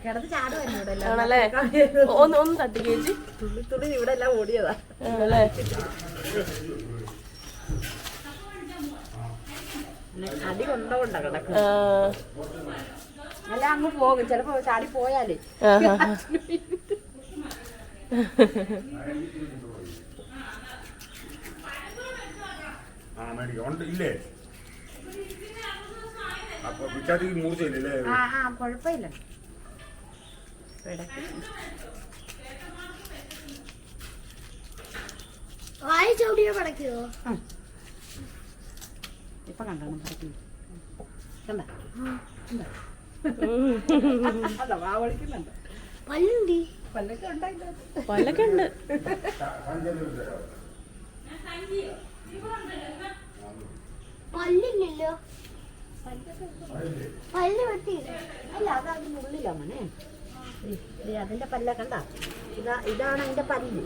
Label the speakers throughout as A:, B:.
A: കിടന്ന് ചാടുവല്ലേ
B: ആണല്ലേ? ഒന്ന് തട്ടി ചേച്ചി.
A: തുള്ളി ഇവിടെ എല്ലാം ഓടിയതാ.
B: ആണല്ലേ?
A: അടി കൊണ്ടോണ്ട കിടക്കും. അല്ല അങ്ങ് പോകും, ചിലപ്പോ ചാടി പോയാലേ. കൊഴപ്പില്ല. ഇപ്പൊ കണ്ടോ കണ്ട
B: പല്ലൊക്കെ ഉണ്ട്.
A: പല്ലില്ലല്ലോ. പല്ല് വെട്ടി അല്ല, അതതിന്റെ ഉള്ളിലാ മോനെ. അതിന്റെ പല്ല കണ്ട, ഇതാണ് അതിന്റെ പല്ല്.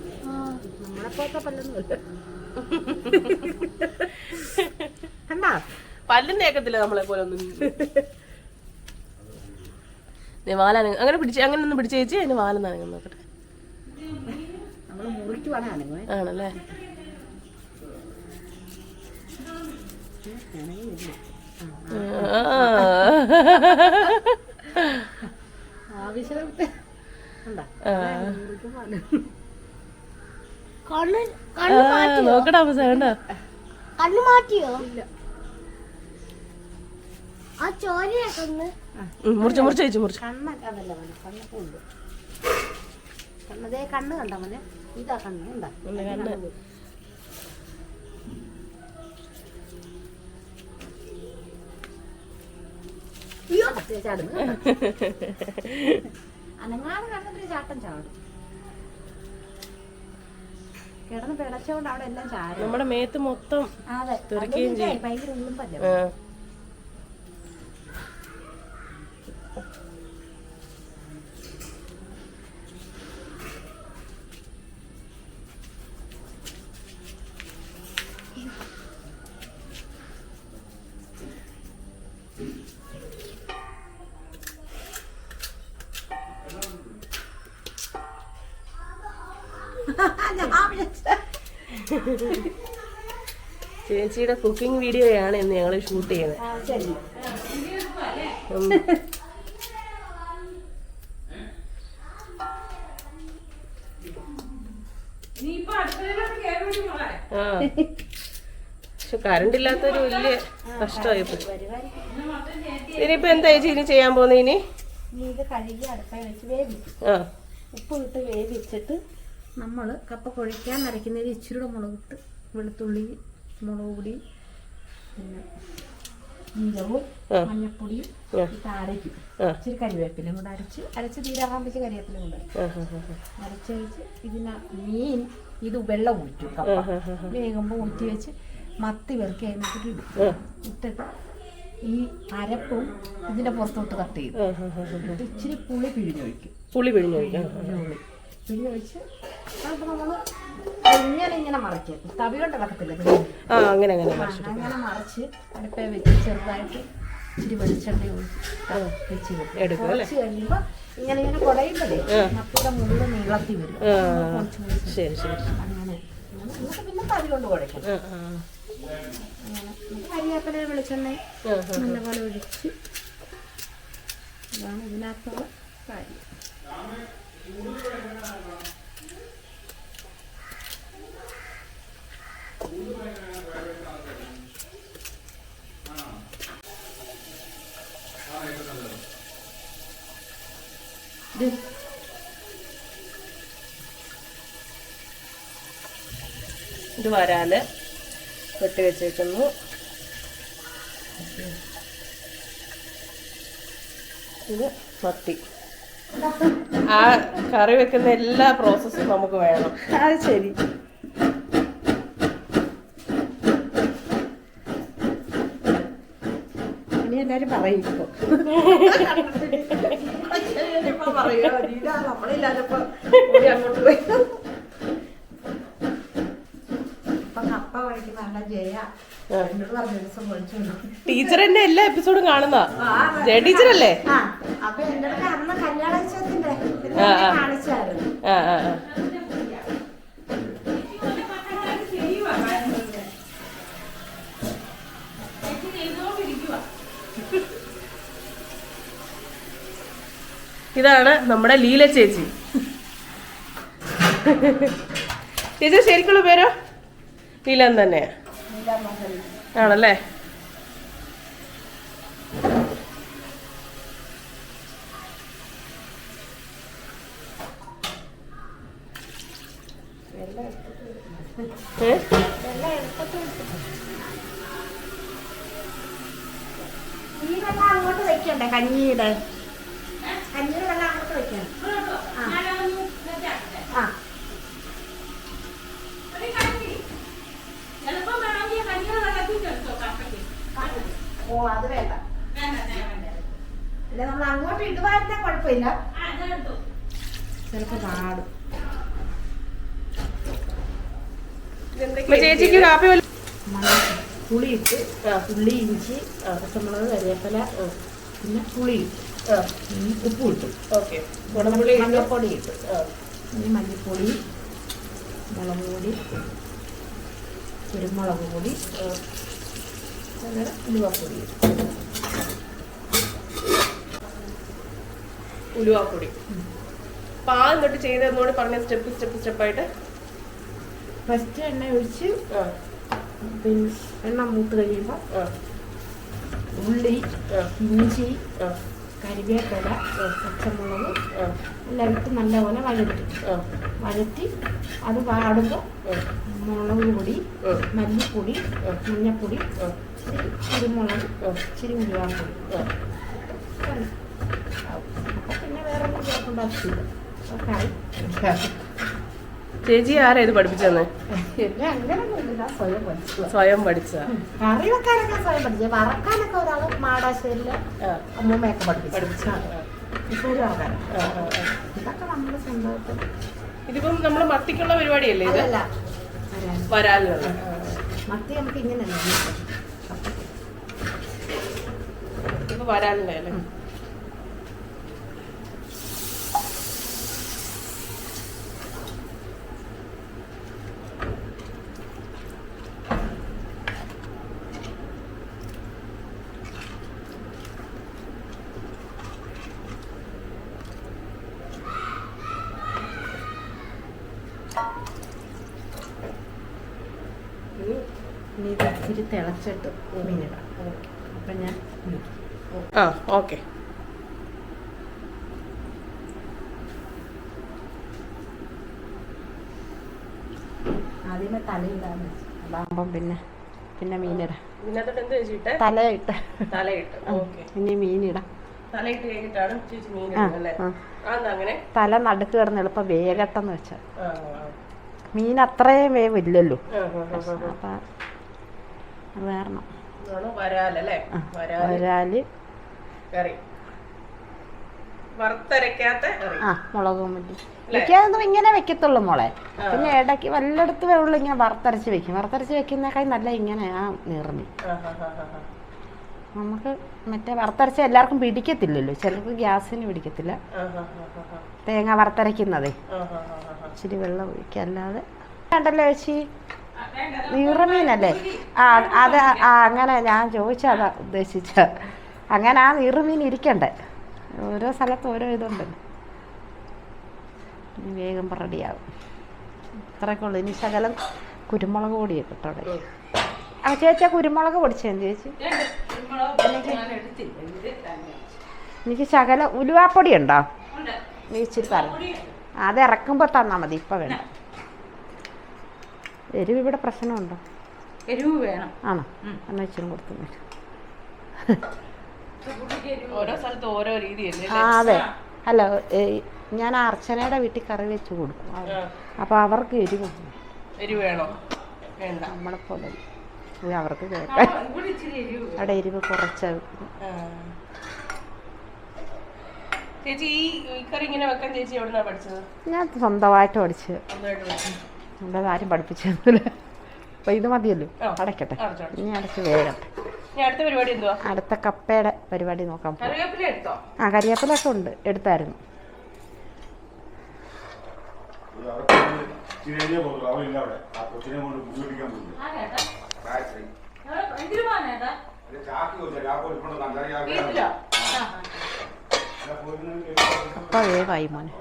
A: നമ്മളെപ്പോഴത്തെ പല്ലൊന്നുമില്ല. കണ്ടാ
B: പല്ലും തേക്കത്തില്ല നമ്മളെ പോലെ ഒന്നും. വാല അങ്ങനെ ഒന്ന് പിടിച്ച് ചേച്ചി അതിന് വാല നനങ്ങും നോക്കട്ടെ.
A: നമ്മള് മുറിക്കുവാണ്.
B: ആണല്ലേ? നോക്കടാ കണ്ടോ?
A: കണ്ണു മാറ്റിയോ? ആ ചോരയൊക്കെ
B: മുറിച്ച് ചേച്ചി മുറിച്ച്.
A: കണ്ണൊക്കെ അതല്ല മോനെ, കണ്ണൊക്കെ ഉണ്ട്. കണ്ണതേ കണ്ണ് കണ്ട മോനെ, ഇതാ കണ്ണ് ഉണ്ടാ കണ്ണ്. ചാടുന്നു അനങ്ങാതെ കണ്ടൊരു ചാട്ടം ചാടും. കിടന്ന് പിടച്ചോണ്ട് അവിടെ എല്ലാം ചാടും.
B: നമ്മുടെ മേത്ത് മൊത്തം തെറിക്കുകയും ചെയ്യും.
A: ഭയങ്കര ഉള്ളുമ്പല്ലേ.
B: ചേച്ചിയുടെ കുക്കിംഗ് വീഡിയോയാണ് ഇന്ന് ഞങ്ങൾ ഷൂട്ട് ചെയ്യുന്നത്. പക്ഷെ കറണ്ട് ഇല്ലാത്തൊരു വലിയ കഷ്ടമായി. ഇനിയിപ്പോ എന്താ ചേച്ചി ഇനി ചെയ്യാൻ പോകുന്നത്? ഇനി
A: ഇത് കഴുകി അടുപ്പയിൽ വെച്ച് വേവിക്കും. ഉപ്പ് ഇട്ട് വേവിച്ചിട്ട് നമ്മൾ കപ്പ കുഴയ്ക്കാൻ അരയ്ക്കുന്നതിൽ ഇച്ചിരി മുളകിട്ട് വെളുത്തുള്ളി, മുളക് പൊടി, പിന്നെ ജീരകവും മഞ്ഞപ്പൊടിയും ഇട്ട് അരയ്ക്കും. ഇച്ചിരി കരിവേപ്പിലും കൂടെ അരച്ച് തീരാകുമ്പോഴേക്ക് കരിവേപ്പിലും കൂടെ അരച്ച് വെച്ച് ഇതിന് മീൻ ഇത് വെള്ളം ഊറ്റും. കപ്പ വേകുമ്പോൾ ഊറ്റി വെച്ച് മത്തി വെറുക്കി അതിനകത്ത് ഇടും. ഇട്ടിട്ട് ഈ അരപ്പും ഇതിന്റെ പുറത്തോട്ട് കട്ട് ചെയ്യും. ഇച്ചിരി പുളി പിഴിഞ്ഞൊഴിക്കും. പിഴിഞ്ഞൊഴിച്ച് അപ്പൊ നമ്മള് ഇങ്ങനെ മറിക്കും. തവി കൊണ്ട് ഇളക്കത്തില്ല,
B: അങ്ങനെ
A: മറിച്ച് അടുപ്പേ വെച്ച് ചെറുതായിട്ട് ഇച്ചിരി വെളിച്ചെണ്ണ ഒഴിച്ച് വെച്ച് കുറച്ച് കഴിയുമ്പോ ഇങ്ങനെ കുടയുമ്പോഴേ മത്തിയുടെ മുകളിൽ നീളത്തി വരും. അങ്ങനെ പിന്നെ തവി കൊണ്ട് കുഴക്കും. കരിവേപ്പില വെളിച്ചെണ്ണ നല്ലപോലെ ഒഴിച്ച് ഇതാണ് ഇതിനകത്തുള്ള കാര്യം.
B: ഇത് വരാല് വെട്ടി വെച്ചേക്കുന്നു. ഇത് മത്തി. ആ കറി വെക്കുന്ന എല്ലാ പ്രോസസ്സും നമുക്ക് വേണം.
A: അത് ശരി. ഇനി എല്ലാരും പറയും ഇപ്പൊ പറയോ നമ്മളില്ലാത്തപ്പോ അങ്ങോട്ട് പോയി. ഇപ്പൊ കപ്പ കഴിക്കുന്ന ജയ എന്നോട് പറഞ്ഞ ദിവസം വിളിച്ചു.
B: ടീച്ചർ എന്നെ എല്ലാ എപ്പിസോഡും കാണുന്ന ജയ ടീച്ചറല്ലേ?
A: അപ്പൊ എന്റെ അന്ന് കല്യാണോത്സവത്തിന്റെ കാണിച്ചായിരുന്നു.
B: ഇതാണ് നമ്മുടെ ലീല ചേച്ചി. ചേച്ചി ശരിക്കുള്ള പേരോ? ലീല തന്നെയാ ആണല്ലേ?
A: അങ്ങോട്ട് വെക്കണ്ടേ കഞ്ഞിയുടെ വെള്ളം അങ്ങോട്ട് വെക്കണം. ഓ അത് വേണ്ട. അല്ല നമ്മൾ അങ്ങോട്ട് ഇടുവായിരുന്ന കുഴപ്പമില്ല, ചിലപ്പോ പാടും.
B: ചേച്ചിക്ക് കാപ്പി
A: പുളിയിട്ട് ഉള്ളി, ഇഞ്ചി, പച്ചമുളക്, കരിവേപ്പില, പിന്നെ പുളി ഉപ്പ് ഇട്ടു.
B: ഓക്കെ.
A: മഞ്ഞപ്പൊടി ഇട്ടു. പിന്നെ മല്ലിപ്പൊടി, മുളക് പൊടി, കുരുമുളക് പൊടി, അങ്ങനെ ഉലുവാപ്പൊടി ഇട്ടു.
B: ഉലുവാപ്പൊടി പാൽ തൊട്ട് ചെയ്തോട് പറഞ്ഞ സ്റ്റെപ്പായിട്ട്
A: ഫസ്റ്റ് എണ്ണ ഒഴിച്ച് പിന്നെ എണ്ണ മൂത്ത് കഴിയുമ്പോൾ ഉള്ളി, ഇഞ്ചി, കരിവേപ്പില, പച്ചമുളക് എല്ലാം ഇട്ട് നല്ലപോലെ വഴറ്റി അത് വാടുമ്പോൾ മുളക് പൊടി, മല്ലിപ്പൊടി, മഞ്ഞപ്പൊടി, കുരുമുളക്, ഇച്ചിരി ഉലുവാപ്പൊടി. അപ്പോൾ പിന്നെ വേറെ ഒന്നും ചേർക്കേണ്ട ആവശ്യമില്ല.
B: ചേച്ചി ആരാ ഇത് പഠിപ്പിച്ചെന്ന്?
A: എന്നെ അങ്ങനെയൊന്നുമില്ല,
B: സ്വയം പഠിച്ച.
A: കറി വെക്കാനൊക്കെ സ്വയം പഠിച്ചത്. വറക്കാനൊക്കെ ഒരാൾ മാടാശ്ശേരിയിലെ അമ്മൂമ്മയൊക്കെ പഠിപ്പിച്ചാണ്. ഇപ്പോഴും ആൾക്കാർ ഇതൊക്കെ നമ്മൾ സ്വന്തമായിട്ട്. ഇതിപ്പം
B: നമ്മള് മത്തിക്കുള്ള പരിപാടിയല്ലേ ഇത്?
A: അല്ല,
B: വരാലുള്ള
A: മത്തി നമുക്ക് ഇങ്ങനെയല്ല,
B: ഇപ്പൊ വരാലുണ്ടേ അല്ലേ?
A: ഇത് ഇച്ചിരി തിളച്ചിട്ട് മീനിടാം. അപ്പം ഞാൻ
B: ഓക്കെ.
A: ആദ്യമേ തലയിടാന്ന് വെച്ചു, അതാകുമ്പം പിന്നെ മീനിടാം.
B: തലയിട്ട്
A: ഇനി മീനിടാം. തല നടുക്ക് കിടന്ന് എളുപ്പം വേഗട്ടെന്ന് വെച്ചാൽ മീൻ അത്രയും വേവില്ലല്ലോ. അപ്പം അത് കാരണം വരാല്
B: കറി വറുത്തരക്കാത്ത
A: മുളകും മല്ലി മിക്കതൊന്നും ഇങ്ങനെ വെക്കത്തുള്ളൂ മോളെ. പിന്നെ ഇടയ്ക്ക് വല്ലയിടത്ത് വേവുള്ളൂ ഇങ്ങനെ വറുത്തരച്ച് വെക്കും. വറുത്തരച്ച് വെക്കുന്നേക്കാൾ നല്ല ഇങ്ങനെ ആ നീർമീൻ. നമുക്ക് മറ്റേ വറുത്തരച്ച എല്ലാവർക്കും പിടിക്കത്തില്ലല്ലോ, ചിലർക്ക് ഗ്യാസിന് പിടിക്കത്തില്ല. തേങ്ങ വറുത്തരയ്ക്കുന്നതേ ഇച്ചിരി വെള്ളം ഒഴിക്കല്ലാതെ വേണ്ടല്ലോ ചേച്ചി. നീറുമീനല്ലേ? അത് അങ്ങനെ ഞാൻ ചോദിച്ചതാ ഉദ്ദേശിച്ച. അങ്ങനെ ആ നീറുമീൻ ഇരിക്കണ്ടേ, ഓരോ സ്ഥലത്ത് ഓരോ ഇതുണ്ടല്ലോ. ഇനി വേഗം റെഡിയാകും. ഇത്രയൊക്കെ ഉള്ളു. ഇനി ശകലം കുരുമുളക് പൊടിയൊക്കെ ഇട്ടോടെ. ചേച്ചി കുരുമുളക് പൊടിച്ചേന്ന് ചേച്ചി. എനിക്ക് ശകലം ഉലുവാപ്പൊടി ഉണ്ടോ? ഇച്ചിരി തരാം. അത് ഇറക്കുമ്പോൾ തന്നാൽ മതി, ഇപ്പം വേണ്ട. എരിവ് ഇവിടെ പ്രശ്നമുണ്ടോ?
C: എരിവ് വേണം.
A: ആണോ? എന്നാൽ ഇച്ചിരി കൊടുത്തു.
B: ഓരോ സ്ഥലത്ത് ഓരോ രീതിയല്ലേ?
A: അതെ. അല്ല, ഞാൻ അർച്ചനയുടെ വീട്ടിൽ കറി വെച്ച് കൊടുക്കും. അപ്പോൾ അവർക്ക് എരിവ്
B: വേണോ?
A: നമ്മളെ പോലെ അവർക്ക് കേൾക്കാൻ അവിടെ എരിവ് കുറച്ച്.
B: ചേച്ചി ഈ കറി ഇങ്ങനെ വെക്കാൻ ചേച്ചി എവിടുന്നാ പഠിച്ചത്?
A: ഞാൻ സ്വന്തമായിട്ട് പഠിച്ചത്. ഇവിടെ ആരും പഠിപ്പിച്ചൊന്നുമില്ല. അപ്പോൾ ഇത് മതിയല്ലോ, അടയ്ക്കട്ടെ. ഇനി അടച്ച് വേഗട്ടെ.
B: അടുത്ത പരിപാടി എന്തുവാ?
A: അടുത്ത കപ്പയുടെ പരിപാടി നോക്കാം.
B: കറിവേപ്പില എടുത്തോ?
A: ആ, കരിവേപ്പിലൊക്കെ ഉണ്ട്, എടുത്തായിരുന്നു. കപ്പ വേഗമായി മോനെ.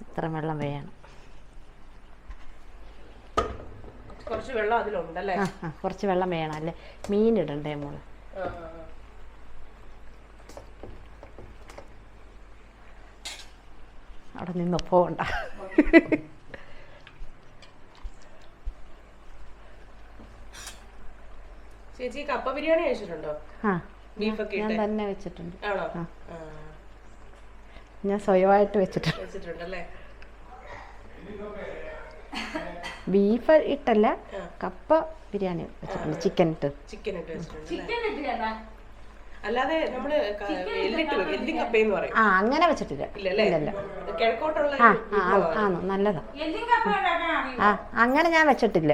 A: ഇത്ര വെള്ളം വേണം.
B: കുറച്ച് വെള്ളം അതിലുണ്ടല്ലേ?
A: കുറച്ച് വെള്ളം വേണം, അല്ലേ മീനിടണ്ടേ മോള്. അവിടെ നിന്ന് പോകണ്ട.
B: ചേച്ചി കപ്പ ബിരിയാണി കഴിച്ചിട്ടുണ്ടോ?
A: ഞാൻ തന്നെ വെച്ചിട്ടുണ്ട്.
B: ആണോ?
A: ഞാൻ സ്വയമായിട്ട് വെച്ചിട്ടുണ്ടല്ലേ? ബീഫ് ഇട്ടല്ല, കപ്പ ബിരിയാണി വെച്ചിട്ടുണ്ട്. ചിക്കൻ ഇട്ട്
B: വെച്ചിട്ടുണ്ട്. അല്ലാതെ നമ്മള് കപ്പയെന്ന് പറയും.
A: അങ്ങനെ വെച്ചിട്ടില്ല.
B: കിഴക്കോട്ടുള്ള
A: നല്ലതാ. അങ്ങനെ ഞാൻ വെച്ചിട്ടില്ല.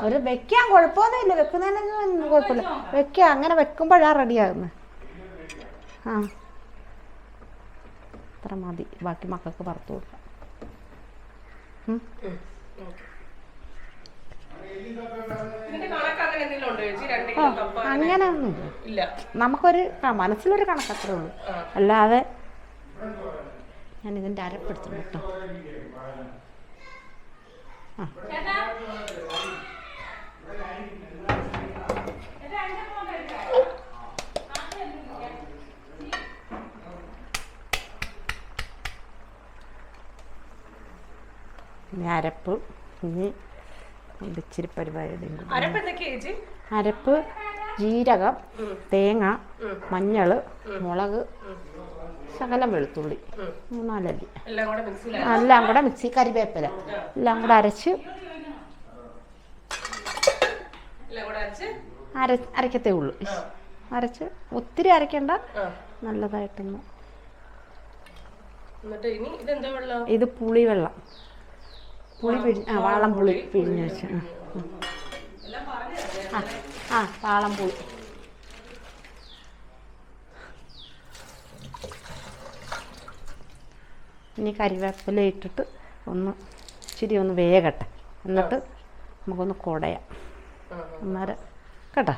A: ഒരു വെക്കാൻ കുഴപ്പമൊന്നുമില്ല, വെക്കുന്നതിനൊന്നും കുഴപ്പമില്ല. വെക്കാം, അങ്ങനെ വെക്കുമ്പോഴാ റെഡിയാകുന്നത്. അത്ര മതി, ബാക്കി മക്കൾക്ക് വറുത്തു കൊടുക്കാം. അങ്ങനെയൊന്നുമില്ല, നമുക്കൊരു മനസ്സിലൊരു കണക്കത്രേ ഉള്ളൂ. അല്ലാതെ ഞാൻ ഇതിൻ്റെ അരപ്പെടുത്തു കേട്ടോ. അരപ്പ് ഇനി ഇച്ചിരി പരിപാടി. അരപ്പ് ജീരകം, തേങ്ങ, മഞ്ഞൾ, മുളക്, ശകലം വെളുത്തുള്ളി, 4 അല്ലി എല്ലാം കൂടെ മിക്സി, കരിവേപ്പില എല്ലാം കൂടെ അരച്ച് അരക്കത്തേ ഉള്ളൂ. അരച്ച് ഒത്തിരി അരക്കണ്ട, നല്ലതായിട്ടൊന്ന്. ഇത് പുളിവെള്ളം, വാളം പുളി പിഴിഞ്ഞ് വെച്ച്. വാളം പുളി. ഇനി കരിവേപ്പില ഇട്ടിട്ട് ഇച്ചിരി ഒന്ന് വേകട്ടെ, എന്നിട്ട് നമുക്കൊന്ന് കുടയാം. അന്നേരം കേട്ടോ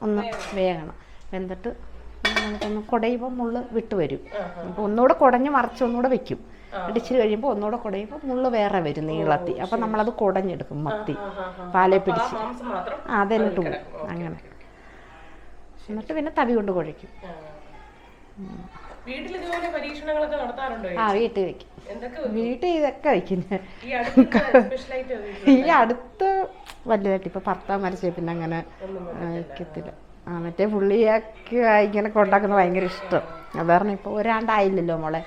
A: ഒന്ന് വേകണം. വെന്തിട്ട് നമുക്കൊന്ന് കുടയുമ്പോൾ മുള്ള് വിട്ട് വരും. അപ്പോൾ ഒന്നുകൂടെ കുടഞ്ഞ് മറിച്ച് ഒന്നുകൂടെ വെക്കും. ഇടിച്ചിട്ട് കഴിയുമ്പോൾ ഒന്നുകൂടെ കുടയുമ്പോൾ മുള്ള് വേറെ വരും നീളത്തി. അപ്പം നമ്മളത് കുടഞ്ഞെടുക്കും, മത്തി പാലെ പിടിച്ച് അതെന്നിട്ട് പോകും. അങ്ങനെ എന്നിട്ട് പിന്നെ തവി കൊണ്ട് കുഴയ്ക്കും.
B: വീട്ടിൽ
A: വെക്കും. വീട്ടിൽ ഇതൊക്കെ വയ്ക്കുന്നത്. ഈ അടുത്ത് വലുതായിട്ട് ഇപ്പം ഭർത്താവ് മരിച്ചേ പിന്നെ അങ്ങനെ വയ്ക്കത്തില്ല. മറ്റേ പുള്ളിയൊക്കെ ഇങ്ങനെ കൊണ്ടാക്കുന്നത് ഭയങ്കര ഇഷ്ടം. അത് കാരണം ഇപ്പോൾ ഒരാണ്ടായില്ലല്ലോ മോളെ,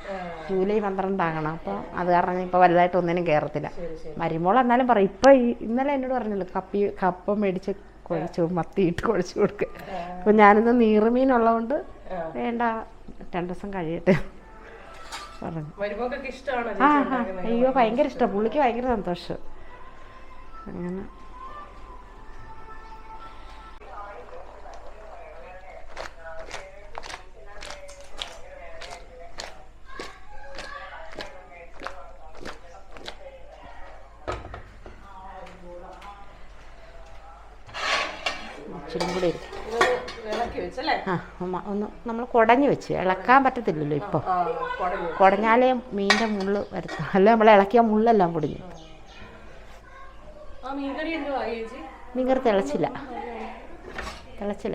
A: ജൂലൈ 12 ആകണം. അപ്പോൾ അത് കാരണം ഇപ്പോൾ വലുതായിട്ട് ഒന്നിനും കയറത്തില്ല. മരുമോൾ എന്നാലും പറയും. ഇപ്പം ഇന്നലെ എന്നോട് പറഞ്ഞല്ലോ കപ്പ മേടിച്ച് കുഴച്ച് മത്തിയിട്ട് കുഴച്ച് കൊടുക്കുക. അപ്പോൾ ഞാനിന്ന് നീറുമീനുള്ളതുകൊണ്ട് വേണ്ട 2 ദിവസം കഴിയട്ടെ പറഞ്ഞു. അയ്യോ ഭയങ്കര ഇഷ്ടമാണ്, പുള്ളിക്ക് ഭയങ്കര സന്തോഷം. അങ്ങനെ ഇച്ചിരി കൂടെ ഇരിക്കും. ഒന്ന് നമ്മൾ കുടഞ്ഞു വെച്ച് ഇളക്കാൻ പറ്റത്തില്ലല്ലോ ഇപ്പോൾ. കുടഞ്ഞാലേ മീൻ്റെ മുള്ള് വരുത്തും, അല്ല നമ്മൾ ഇളക്കിയ മുള്ളെല്ലാം പൊടിഞ്ഞു. മീൻകറി തിളച്ചില്ല,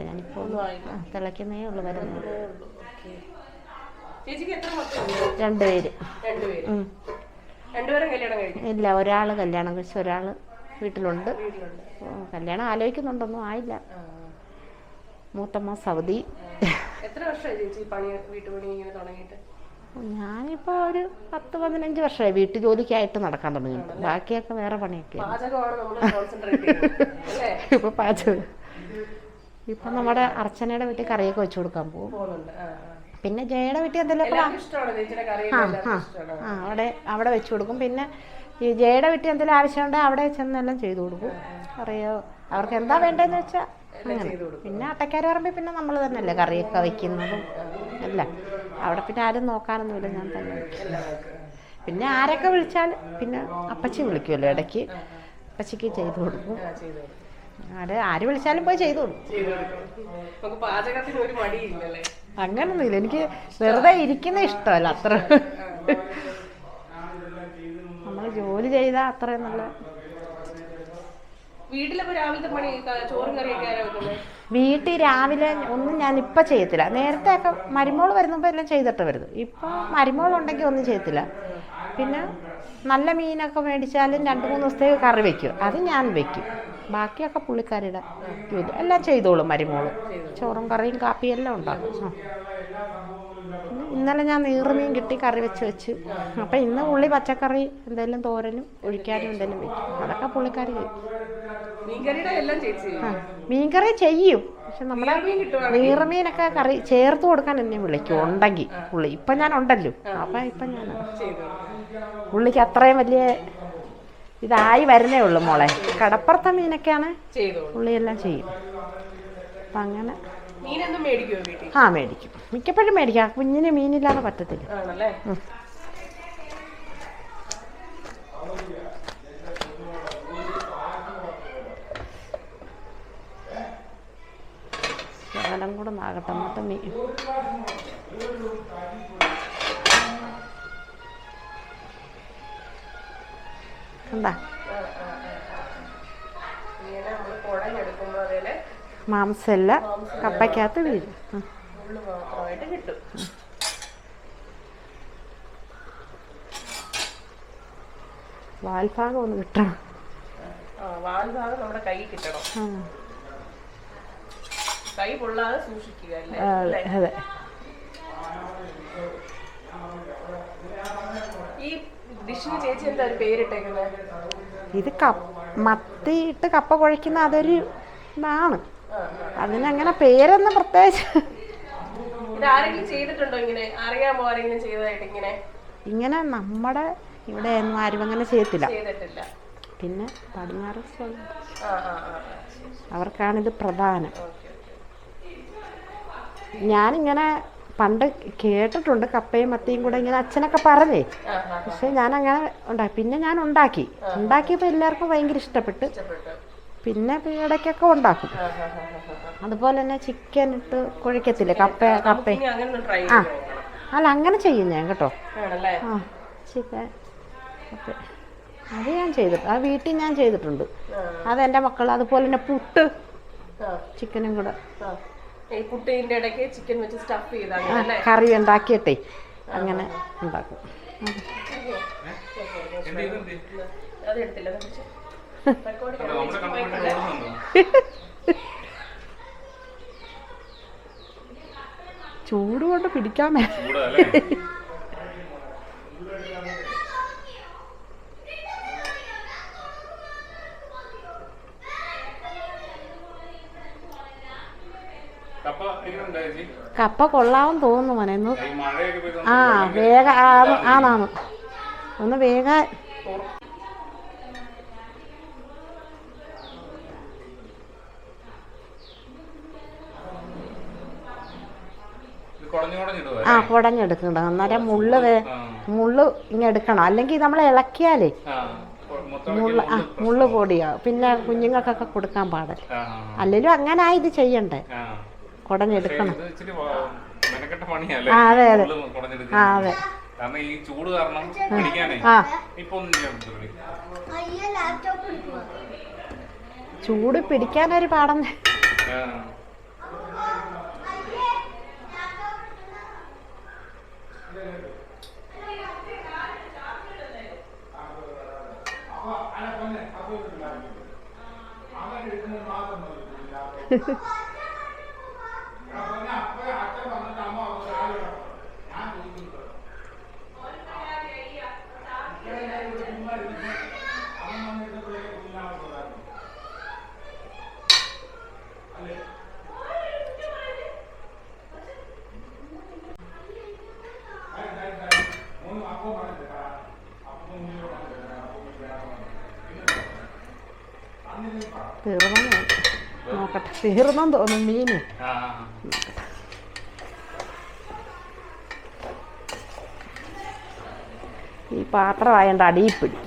A: ഞാനിപ്പോൾ തിളയ്ക്കുന്നേ ഉള്ളു. വരുന്നത് 2 പേര്. ഇല്ല, ഒരാൾ കല്യാണം കഴിച്ച് ഒരാൾ വീട്ടിലുണ്ട്. കല്യാണം ആലോചിക്കുന്നുണ്ടൊന്നും ആയില്ല. മൂത്തമ്മ സൗദി. ഞാനിപ്പോൾ ഒരു 10-15 വർഷമായി വീട്ടു ജോലിക്കായിട്ട് നടക്കാൻ തുടങ്ങിയിട്ട്. ബാക്കിയൊക്കെ വേറെ പണിയൊക്കെ. ഇപ്പോൾ പാചകം. ഇപ്പം നമ്മുടെ അർച്ചനയുടെ വീട്ടിൽ കറിയൊക്കെ വെച്ച് കൊടുക്കാൻ പോകും. പിന്നെ ജയയുടെ വീട്ടിൽ എന്തെങ്കിലുമൊക്കെ അവിടെ വെച്ച് കൊടുക്കും. പിന്നെ ഈ ജയയുടെ വീട്ടിൽ എന്തെങ്കിലും ആവശ്യമുണ്ടെങ്കിൽ അവിടെ ചെന്നെല്ലാം ചെയ്തു കൊടുക്കും. അറിയോ അവർക്ക് എന്താ വേണ്ടതെന്ന് വെച്ചാൽ അങ്ങനെ. പിന്നെ അട്ടക്കാർ പറയുമ്പോൾ പിന്നെ നമ്മൾ തന്നെയല്ലേ കറിയൊക്കെ വയ്ക്കുന്നതും അല്ല. അവിടെ പിന്നെ ആരും നോക്കാനൊന്നുമില്ല, ഞാൻ തന്നെ. പിന്നെ ആരൊക്കെ വിളിച്ചാൽ പിന്നെ അപ്പച്ചി വിളിക്കുമല്ലോ ഇടയ്ക്ക്, അപ്പച്ചിക്ക് ചെയ്തു കൊടുക്കും. ആര് വിളിച്ചാലും പോയി ചെയ്തു കൊടുക്കും. അങ്ങനൊന്നുമില്ല, എനിക്ക് വെറുതെ ഇരിക്കുന്ന ഇഷ്ടമല്ല അത്ര. നമ്മൾ ജോലി ചെയ്താൽ അത്രയും നല്ല. വീട്ടിൽ രാവിലെ ഒന്നും ഞാനിപ്പോൾ ചെയ്യത്തില്ല. നേരത്തെ ഒക്കെ മരുമോൾ വരുമ്പോൾ എല്ലാം ചെയ്തിട്ട് വരുന്നത്. ഇപ്പോൾ മരുമോളുണ്ടെങ്കിൽ ഒന്നും ചെയ്യത്തില്ല. പിന്നെ നല്ല മീനൊക്കെ മേടിച്ചാലും 2-3 ദിവസത്തേക്ക് കറി വയ്ക്കും, അത് ഞാൻ വയ്ക്കും. ബാക്കിയൊക്കെ പുള്ളിക്കാരിയുടെ ജോലി എല്ലാം ചെയ്തോളും മരുമോൾ. ചോറും കറിയും കാപ്പിയും എല്ലാം ഉണ്ടാക്കും. ഇന്നലെ ഞാൻ നീറുമീൻ കിട്ടി കറി വെച്ച് അപ്പം ഇന്ന് പുള്ളി പച്ചക്കറി എന്തെങ്കിലും തോരനും ഒഴിക്കാനും എന്തെങ്കിലും വയ്ക്കും. അതൊക്കെ പുള്ളിക്കാരി ചെയ്യും. മീൻകറി ചെയ്യും, പക്ഷെ നമ്മുടെ നീറുമീനൊക്കെ കറി ചേർത്ത് കൊടുക്കാൻ എന്നെ വിളിക്കും ഉണ്ടെങ്കിൽ പുള്ളി. ഇപ്പം ഞാൻ ഉണ്ടല്ലോ, അപ്പം ഇപ്പം ഞാൻ പുള്ളിക്ക് അത്രയും വലിയ ഇതായി വരുന്നേ ഉള്ളൂ മോളെ. കടപ്പുറത്തെ മീനൊക്കെയാണ് പുള്ളിയെല്ലാം ചെയ്യും. അപ്പം അങ്ങനെ മേടിക്കും, മിക്കപ്പോഴും മേടിക്കാം. കുഞ്ഞിന് മീനില്ലാതെ പറ്റത്തില്ല. ശകലം കൂടെ നാകട്ടെ, എന്നിട്ട് മീൻ എന്താ മാംസല്ല കപ്പയ്ക്കകത്ത് വീഴും. വാൽഭാഗം ഒന്ന് കിട്ടണം. അതെ. ഇത് മത്തി ഇട്ട് കപ്പ കുഴയ്ക്കുന്ന അതൊരു ഇതാണ്. അതിനങ്ങനെ പേരൊന്നും പ്രത്യേകിച്ച് ഇങ്ങനെ നമ്മുടെ ഇവിടെ ഒന്നും ആരും അങ്ങനെ ചെയ്യത്തില്ല. പിന്നെ പടിഞ്ഞാറ് അവർക്കാണിത് പ്രധാനം. ഞാനിങ്ങനെ പണ്ട് കേട്ടിട്ടുണ്ട് കപ്പയും മത്തിയും കൂടെ ഇങ്ങനെ അച്ഛനൊക്കെ പറഞ്ഞേ. പക്ഷെ ഞാനങ്ങനെ ഉണ്ടാക്കി. പിന്നെ ഞാൻ ഉണ്ടാക്കിയപ്പോൾ എല്ലാവർക്കും ഭയങ്കര ഇഷ്ടപ്പെട്ട്. പിന്നെ ഇടയ്ക്കൊക്കെ ഉണ്ടാക്കും. അതുപോലെ തന്നെ ചിക്കൻ ഇട്ട് കുഴക്കത്തില്ലേ കപ്പ അല്ല അങ്ങനെ ചെയ്യും ഞാൻ കേട്ടോ. ചിക്കൻ അത് ഞാൻ ചെയ്തിട്ട് അത് വീട്ടിൽ ഞാൻ ചെയ്തിട്ടുണ്ട്. അതെൻ്റെ മക്കൾ. അതുപോലെ തന്നെ പുട്ട് ചിക്കനും കൂടെ കറി ഉണ്ടാക്കിയിട്ടേ അങ്ങനെ ഉണ്ടാക്കും. ചൂട് കൊണ്ട് പിടിക്കാൻ കപ്പ കൊള്ളാമെന്ന് തോന്നുന്നു മോനെ. വേഗം ആണാണ് ഒന്ന് വേഗം. കുടഞ്ഞെടുക്കണ്ട. അന്നേരം മുള്ള് ഇങ്ങനെ എടുക്കണം, അല്ലെങ്കിൽ നമ്മൾ ഇളക്കിയാലേ മുള്ള് പൊടിയാവും. പിന്നെ കുഞ്ഞുങ്ങൾക്കൊക്കെ കൊടുക്കാൻ പാടില്ല. അല്ലെങ്കിലും അങ്ങനെ ഇത് ചെയ്യണ്ടേ, കുടഞ്ഞെടുക്കണം. അതെ അതെ അതെ. ചൂട് പിടിക്കാനൊരു പാടം. തീർന്നു നോക്കട്ടെ, തീർന്നെന്ന് തോന്നുന്നു മീന്. ഈ പാത്രമായോണ്ട് അടിയിപ്പിടി.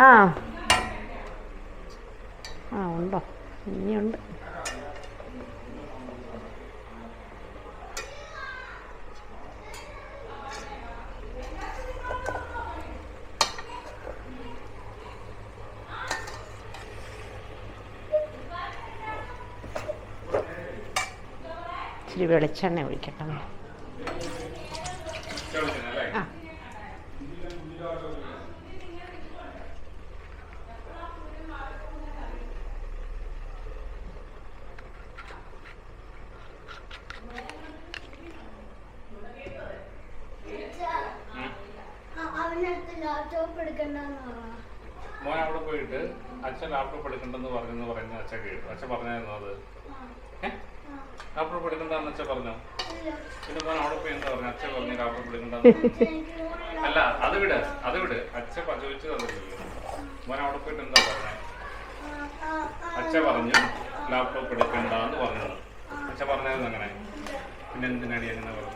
A: ആ ആ ഉണ്ടോ, ഇനിയുണ്ട്. ഇച്ചിരി വെളിച്ചെണ്ണ ഒഴിക്കട്ടെ. ആ
C: മോൻ അവിടെ പോയിട്ട് അച്ഛൻ ലാപ്ടോപ്പ് എടുക്കണ്ടെന്ന് പറഞ്ഞ അച്ഛൻ കേട്ടു. അച്ഛൻ പറഞ്ഞായിരുന്നു അത് ലാപ്ടോപ്പ് എടുക്കണ്ടെന്ന് അച്ഛൻ പറഞ്ഞോ? പിന്നെ മോൻ അവിടെ പോയി എന്താ പറഞ്ഞു? അച്ഛൻ പറഞ്ഞു ലാപ്ടോപ്പ് എടുക്കണ്ടെന്ന്. അല്ല അത് വിട് അച്ഛൻ ചോദിച്ചതല്ലോ. മോൻ അവിടെ പോയിട്ട് എന്താ പറഞ്ഞേ? അച്ഛൻ പറഞ്ഞു ലാപ്ടോപ്പ് എടുക്കണ്ടെന്ന് പറഞ്ഞത്. അച്ഛൻ പറഞ്ഞായിരുന്നു അങ്ങനെ. പിന്നെ എന്തിനാടി അങ്ങനെ പറഞ്ഞു?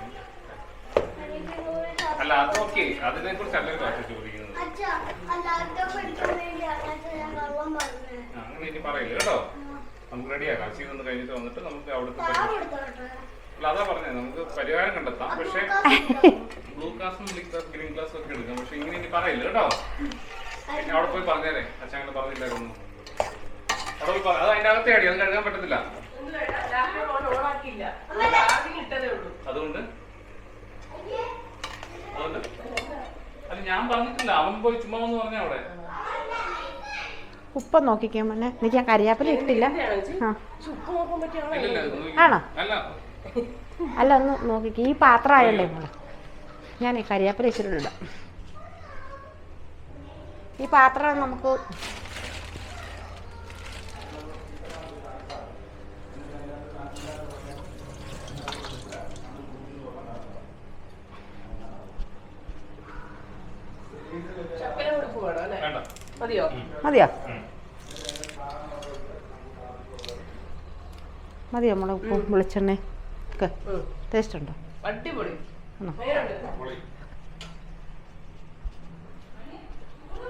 C: അല്ല അത് ഓക്കെ, അതിനെ കുറിച്ച് അല്ലല്ലോ അച്ഛൻ ചോദിക്കുന്നത്. അങ്ങനെ ഇനി പറയില്ല കേട്ടോ. നമുക്ക് റെഡിയാക്കാം. ചെയ്തൊന്ന് കഴിഞ്ഞിട്ട് വന്നിട്ട് നമുക്ക് അവിടുത്തെ അല്ല അതാ പറഞ്ഞത്, നമുക്ക് പരിഹാരം കണ്ടെത്താം. പക്ഷെ ബ്ലൂ ക്ലാസ്സും ഗ്രീൻ ക്ലാസ്സും ഒക്കെ എടുക്കാം. പക്ഷെ ഇങ്ങനെ ഇനി പറയില്ല കേട്ടോ. പിന്നെ അവിടെ പോയി പറഞ്ഞേരെ അച്ഛൻ അങ്ങനെ പറഞ്ഞില്ലായിരുന്നു. അവിടെ പോയി അത് അതിന്റെ അകത്തെ അടി, അത് കഴുകാൻ പറ്റത്തില്ല. അതുകൊണ്ട് അല്ല ഞാൻ പറഞ്ഞിട്ടില്ല, അവൻ പോയി ചുമ്മാ എന്ന് പറഞ്ഞ അവിടെ.
A: ഉപ്പ് നോക്കിക്കോ മോനെ, എനിക്ക് ഞാൻ കരിയാപ്പില ഇട്ടില്ല. ആണോ? അല്ല ഒന്ന് നോക്കിക്കോ, ഈ പാത്രം ആയല്ലേ മോളെ. ഞാൻ കരിയാപ്പില ഇച്ചിട്ടുണ്ട്. ഈ പാത്രം നമുക്ക് മതിയോ? മതിയോ മോളെ? ഉപ്പും വെളിച്ചെണ്ണ ഒക്കെ ടേസ്റ്റ് ഉണ്ടോ?
B: അടിപൊളി.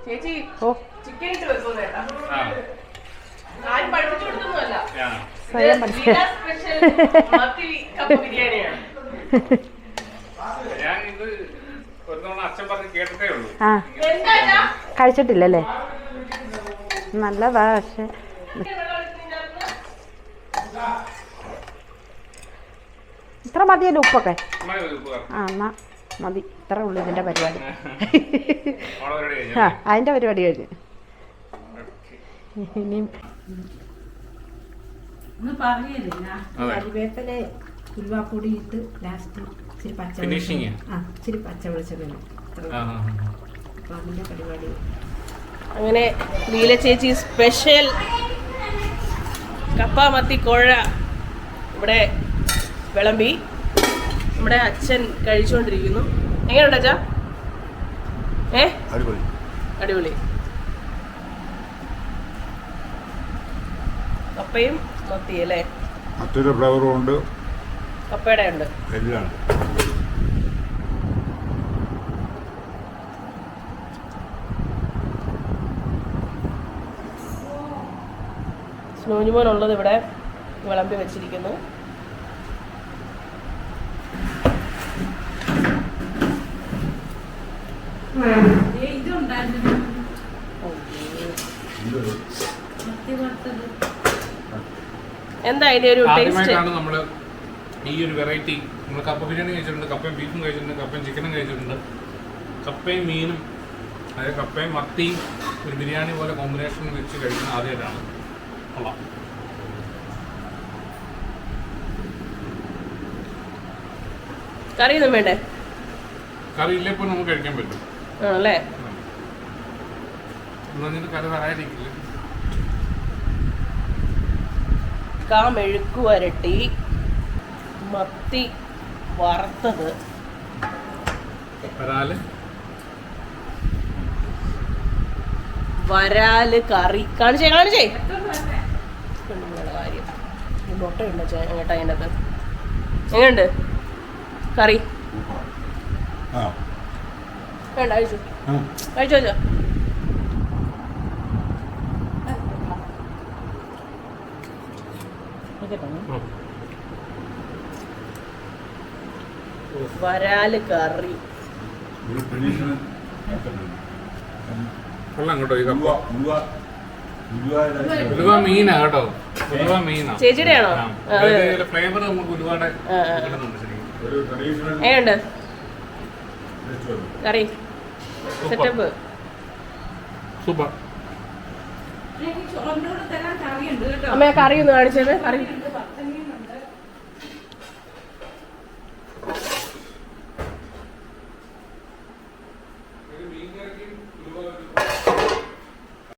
B: ചേച്ചി
A: ഓ
B: ചിക്കൻ ഇട്ട് വെക്കുന്നേട്ടാ. ആരും പഠിപ്പിച്ചു കൊടുത്തൊന്നുമല്ല.
A: സ്വയം പഠിച്ച
B: ബിരിയാണിയാണ്.
A: ആ കഴിച്ചിട്ടില്ലല്ലേ? നല്ലതാ. പക്ഷെ ഇത്ര മതിയല്ലോ ഉപ്പൊക്കെ? ആ എന്നാ മതി, ഇത്ര ഉള്ളു ഇതിന്റെ പരിപാടി. ആ അതിന്റെ പരിപാടി കഴിഞ്ഞ് ഇനിയും കരിവേപ്പില ഉലുവാപ്പൊടി ഇട്ട് ലാസ്റ്റ് ഇച്ചിരി പച്ച വെളിച്ചെണ്ണ. അപ്പൊ അതിന്റെ പരിപാടി.
B: അങ്ങനെ നീല ചേച്ചി സ്പെഷ്യൽ കപ്പ മത്തി കോഴ ഇവിടെ വിളമ്പി നമ്മുടെ അച്ഛൻ കഴിച്ചുകൊണ്ടിരിക്കുന്നു. എങ്ങനെയുണ്ട് അച്ഛാ? അടിപൊളി. കപ്പയും മത്തി അല്ലേ?
D: മറ്റൊരു ഫ്ലവറും ഉണ്ട്,
B: കപ്പയുടെ ഉണ്ട്,
D: എല്ലാം.
B: സ്നൂഞ്ഞുമോനുള്ളത് ഇവിടെ വിളമ്പി വെച്ചിരിക്കുന്നു. എന്താ അതിന്റെ ഒരു ടേസ്റ്റ്?
C: നമ്മള് ഈ ഒരു വെറൈറ്റി നമ്മൾ കപ്പ ബിരിയാണി കഴിച്ചിട്ടുണ്ട്, കപ്പയും ബീഫും കഴിച്ചിട്ടുണ്ട്, കപ്പയും ചിക്കനും കഴിച്ചിട്ടുണ്ട്. കപ്പയും മീനും, അതായത് കപ്പയും മത്തിയും ഒരു ബിരിയാണി പോലെ കോമ്പിനേഷൻ വെച്ച് കഴിക്കുന്നത് ആദ്യമായിട്ടാണ്. കൊള്ളാം.
B: കറിയൊന്നും വേണ്ടേ?
C: കറി ഇല്ലെങ്കിൽ നമുക്ക് കഴിക്കാൻ പറ്റും.
B: ആണല്ലേ?
C: കറി പറയാതിരിക്കില്ല.
B: മെഴുക്ക് വരട്ടി, മത്തി വറുത്തത്, വരാല് കറി. കാണിച്ചേ കാര്യം മുട്ടയുണ്ടോ ചേട്ടാ അതിനകത്ത്? എങ്ങനെയുണ്ട് കറി? വേണ്ട കഴിച്ചോ. വരാല് കറി
C: കൊള്ളാം കേട്ടോ. ഈ കപ്പ ഉലുവ മീനാ കേട്ടോ. ഉലുവ മീനാ.
B: ചേച്ചിയുടെ ആണോ?
C: ഫ്ലേവർ നമുക്ക് ഉലുവയുടെ കിട്ടുന്നുണ്ട് ശരിക്കും.
B: എങ്ങനെയുണ്ട് കറി? Setup
C: super.
B: അമ്മ കറി ഒന്ന് കാണിച്ചത്. കറി